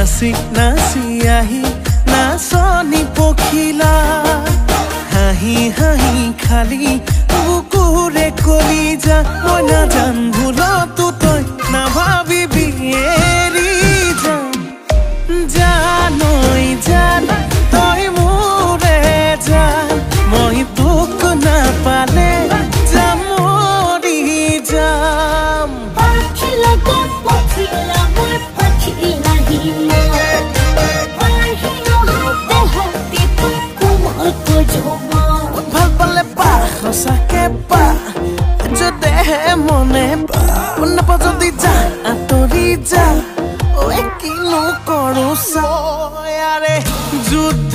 নাচি নাচি আহি নাচনি পখিলা হাঁহি হাঁহি খালি বুকুৰে কলিজা মই নাজান ভুলতো তই নাভাবিবি এৰি যাম জানৈ জান তই মোৰে জান মই তোক নাপালে যাম মৰি যাম ভাল পালে পা সঁচাকে পা যদেহে মনে পা নাপা যদি যা আঁতৰি যা কিনো কৰো চাৰে যুদ্ধ